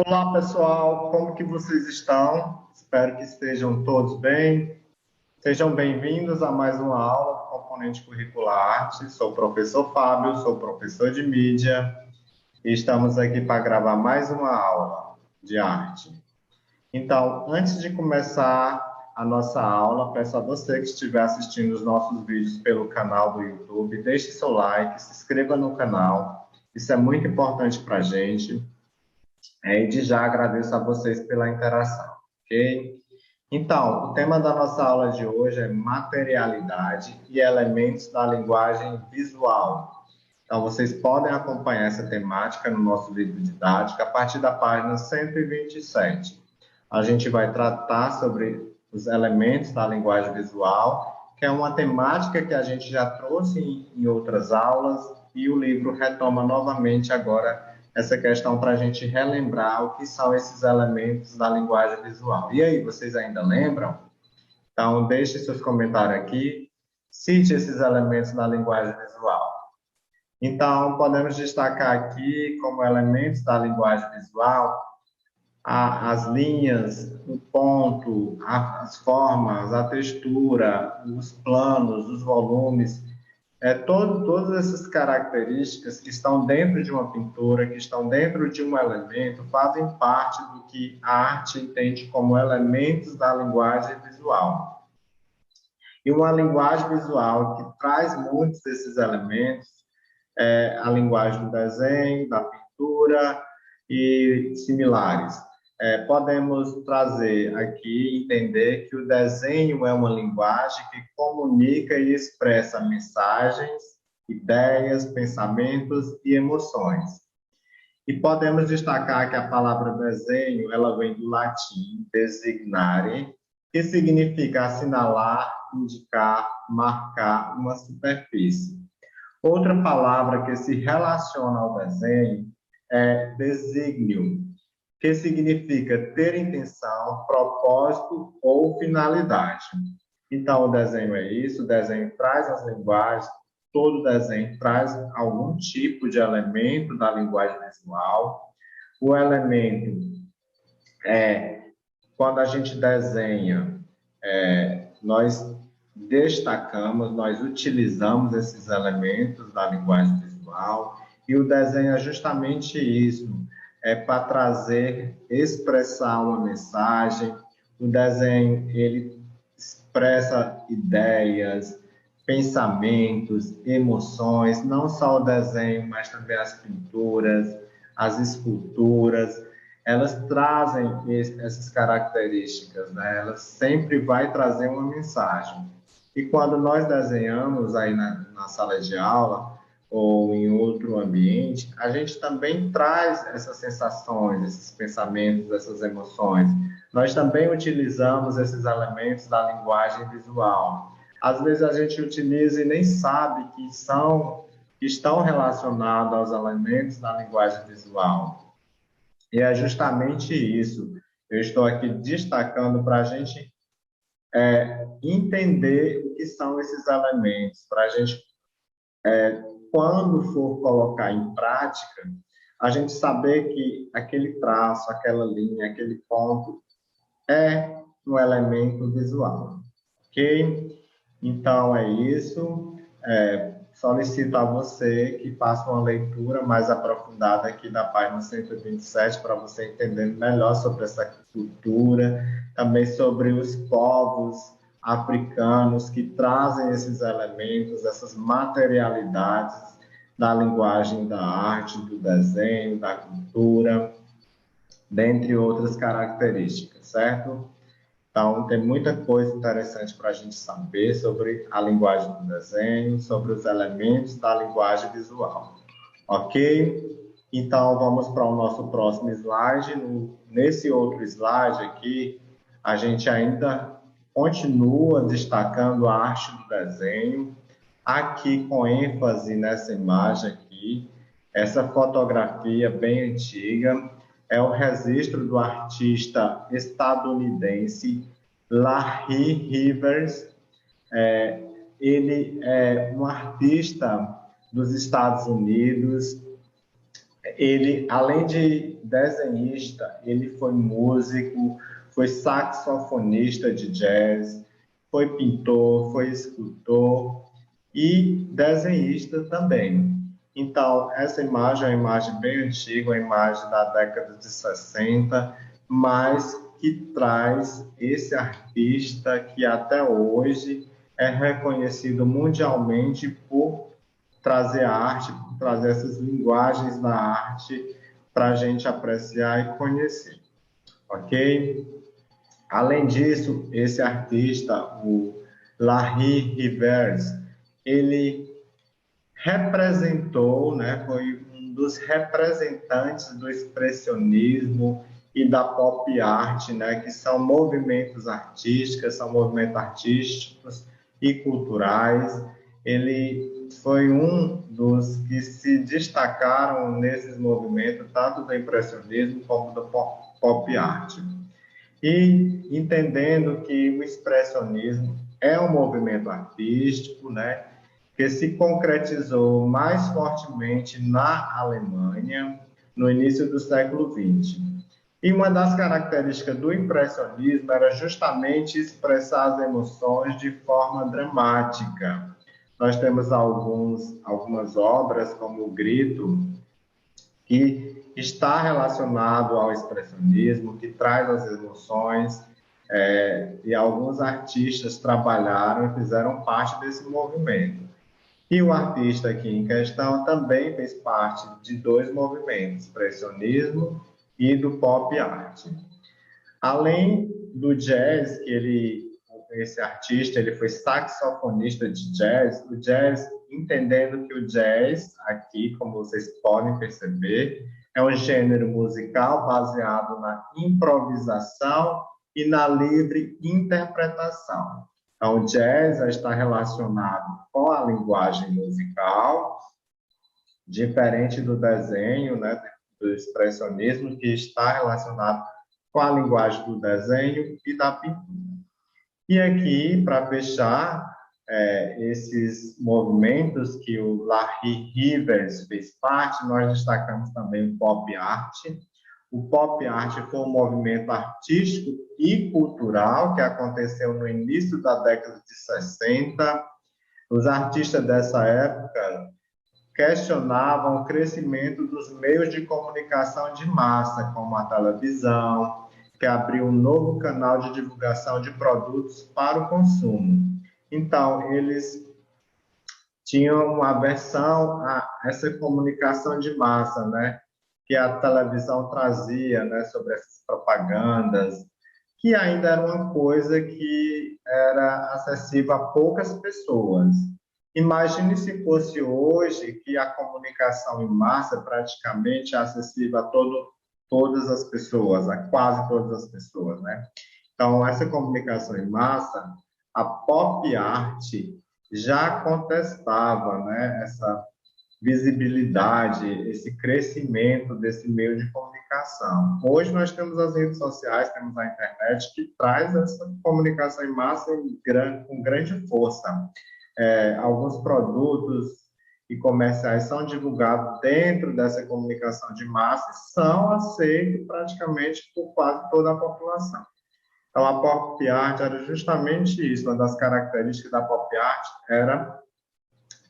Olá, pessoal, como que vocês estão? Espero que estejam todos bem. Sejam bem-vindos a mais uma aula do Componente Curricular Arte. Sou o professor Fábio, sou professor de mídia e estamos aqui para gravar mais uma aula de arte. Então, antes de começar a nossa aula, peço a você que estiver assistindo os nossos vídeos pelo canal do YouTube, deixe seu like, se inscreva no canal. Isso é muito importante para a gente. E de já agradeço a vocês pela interação, ok? Então, o tema da nossa aula de hoje é materialidade e elementos da linguagem visual. Então, vocês podem acompanhar essa temática no nosso livro didático a partir da página 127. A gente vai tratar sobre os elementos da linguagem visual, que é uma temática que a gente já trouxe em outras aulas, e o livro retoma novamente agora essa questão para a gente relembrar o que são esses elementos da linguagem visual. E aí, vocês ainda lembram? Então, deixe seus comentários aqui, cite esses elementos da linguagem visual. Então, podemos destacar aqui como elementos da linguagem visual as linhas, o ponto, as formas, a textura, os planos, os volumes, todas essas características que estão dentro de uma pintura, que estão dentro de um elemento, fazem parte do que a arte entende como elementos da linguagem visual. E uma linguagem visual que traz muitos desses elementos é a linguagem do desenho, da pintura e similares. Podemos trazer aqui, entender que o desenho é uma linguagem que comunica e expressa mensagens, ideias, pensamentos e emoções. E podemos destacar que a palavra desenho, ela vem do latim designare, que significa assinalar, indicar, marcar uma superfície. Outra palavra que se relaciona ao desenho é desígnio, que significa ter intenção, propósito ou finalidade. Então, o desenho é isso, o desenho traz as linguagens, todo desenho traz algum tipo de elemento da linguagem visual. O elemento é, quando a gente desenha, nós destacamos, nós utilizamos esses elementos da linguagem visual, e o desenho é justamente isso, é para trazer, expressar uma mensagem. O desenho, ele expressa ideias, pensamentos, emoções, não só o desenho, mas também as pinturas, as esculturas, elas trazem essas características, né? Elas sempre vai trazer uma mensagem. E quando nós desenhamos aí na sala de aula ou em outro ambiente, a gente também traz essas sensações, esses pensamentos, essas emoções. Nós também utilizamos esses elementos da linguagem visual. Às vezes a gente utiliza e nem sabe que estão relacionados aos elementos da linguagem visual. E é justamente isso. Eu estou aqui destacando para a gente entender o que são esses elementos, para a gente, quando for colocar em prática, a gente saber que aquele traço, aquela linha, aquele ponto é um elemento visual. Ok? Então é isso. Solicito a você que faça uma leitura mais aprofundada aqui da página 127 para você entender melhor sobre essa cultura, também sobre os povos africanos que trazem esses elementos, essas materialidades da linguagem da arte, do desenho, da cultura, dentre outras características, certo? Então, tem muita coisa interessante para a gente saber sobre a linguagem do desenho, sobre os elementos da linguagem visual. Ok? Então, vamos para o nosso próximo slide. Nesse outro slide aqui, a gente ainda continua destacando a arte do desenho, aqui com ênfase nessa imagem aqui, essa fotografia bem antiga, é o registro do artista estadunidense Larry Rivers. Ele é um artista dos Estados Unidos. Ele, além desenhista, ele foi músico, foi saxofonista de jazz, foi pintor, foi escultor e desenhista também. Então, essa imagem é uma imagem bem antiga, uma imagem da década de 60, mas que traz esse artista que até hoje é reconhecido mundialmente por trazer a arte, por trazer essas linguagens da arte para a gente apreciar e conhecer, ok? Além disso, esse artista, o Larry Rivers, ele representou, né, foi um dos representantes do expressionismo e da pop art, né, que são movimentos artísticos, são movimentos artísticos e culturais. Ele foi um dos que se destacaram nesses movimentos, tanto do impressionismo como do pop art. E entendendo que o expressionismo é um movimento artístico, né, que se concretizou mais fortemente na Alemanha no início do século XX. E uma das características do impressionismo era justamente expressar as emoções de forma dramática. Nós temos algumas obras, como O Grito, que está relacionado ao expressionismo, que traz as emoções, e alguns artistas trabalharam e fizeram parte desse movimento. E o artista aqui em questão também fez parte de dois movimentos, expressionismo e do pop art. Além do jazz, esse artista ele foi saxofonista de jazz, o jazz, entendendo que o jazz, aqui, como vocês podem perceber, é um gênero musical baseado na improvisação e na livre interpretação. Então, o jazz está relacionado com a linguagem musical, diferente do desenho, né, do expressionismo, que está relacionado com a linguagem do desenho e da pintura. E aqui, para fechar, esses movimentos que o Larry Rivers fez parte, nós destacamos também o pop art. O pop art foi um movimento artístico e cultural que aconteceu no início da década de 60. Os artistas dessa época questionavam o crescimento dos meios de comunicação de massa, como a televisão, que abriu um novo canal de divulgação de produtos para o consumo. Então, eles tinham uma aversão a essa comunicação de massa, né, que a televisão trazia, né, sobre essas propagandas, que ainda era uma coisa que era acessível a poucas pessoas. Imagine se fosse hoje que a comunicação em massa praticamente é acessível a todas as pessoas, a quase todas as pessoas, né? Então, essa comunicação em massa, a pop art já contestava, né, essa visibilidade, esse crescimento desse meio de comunicação. Hoje nós temos as redes sociais, temos a internet, que traz essa comunicação em massa com grande força. Alguns produtos e comerciais são divulgados dentro dessa comunicação de massa e são aceitos praticamente por quase toda a população. Então, a pop art era justamente isso, uma das características da pop art era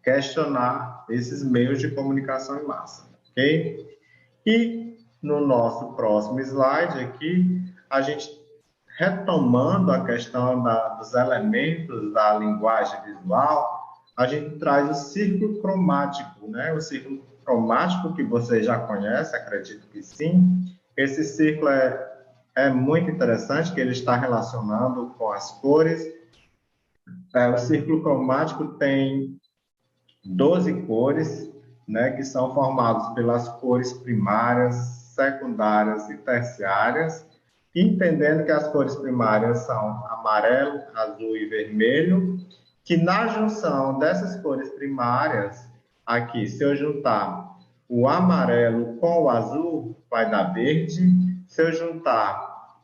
questionar esses meios de comunicação em massa, ok? E no nosso próximo slide aqui, a gente retomando a questão dos elementos da linguagem visual, a gente traz o círculo cromático, né? O círculo cromático que você já conhece, acredito que sim. Esse círculo é muito interessante, que ele está relacionando com as cores. O círculo cromático tem 12 cores, né, que são formados pelas cores primárias, secundárias e terciárias, entendendo que as cores primárias são amarelo, azul e vermelho, que na junção dessas cores primárias, aqui, se eu juntar o amarelo com o azul, vai dar verde. Se eu juntar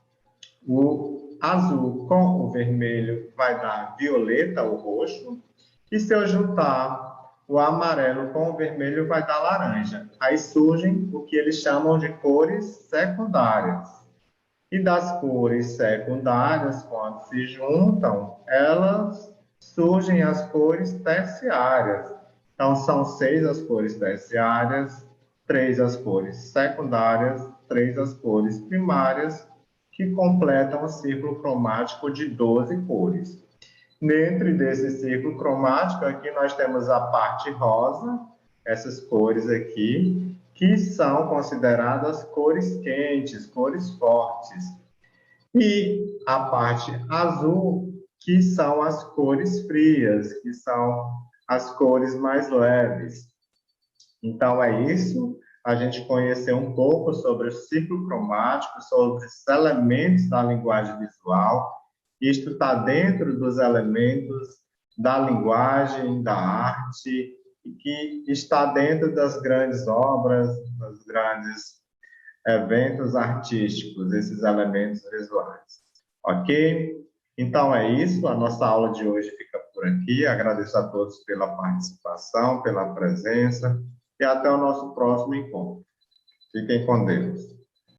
o azul com o vermelho, vai dar violeta, o roxo. E se eu juntar o amarelo com o vermelho vai dar laranja. Aí surgem o que eles chamam de cores secundárias. E das cores secundárias, quando se juntam, elas surgem as cores terciárias. Então, são 6 as cores terciárias, 3 as cores secundárias, 3 as cores primárias, que completam o círculo cromático de 12 cores. Dentro desse círculo cromático, aqui nós temos a parte rosa, essas cores aqui, que são consideradas cores quentes, cores fortes. E a parte azul, que são as cores frias, que são as cores mais leves. Então, é isso. A gente conheceu um pouco sobre o ciclo cromático, sobre os elementos da linguagem visual. Isto está dentro dos elementos da linguagem, da arte, e que está dentro das grandes obras, dos grandes eventos artísticos, esses elementos visuais. Ok? Então é isso, a nossa aula de hoje fica por aqui. Agradeço a todos pela participação, pela presença e até o nosso próximo encontro. Fiquem com Deus.